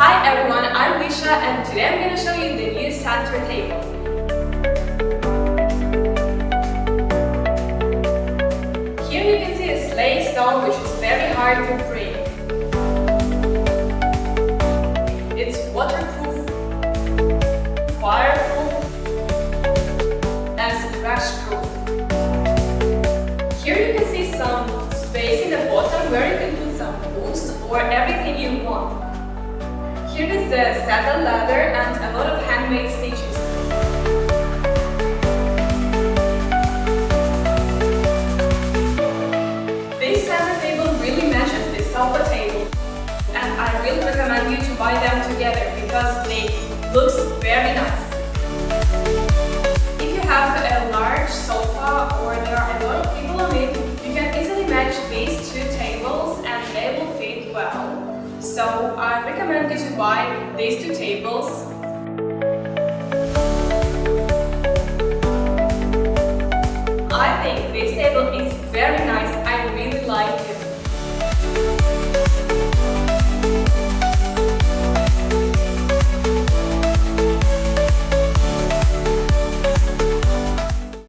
Hi everyone, I'm Lisha and today I'm going to show you the new center table. Here you can see a slate stone which is very hard to break. It's waterproof, fireproof and scratch-proof. Here you can see some space in the bottom where you can put some books or everything you want. Here is the saddle leather and a lot of handmade stitches. This center table really matches the sofa table, and I really recommend you to buy them together because they look very nice. If you have a large sofa or there are a lot of people on it, you can easily match these two tables and they will fit well. So I recommend you to buy these two tables. I think this table is very nice. I really like it.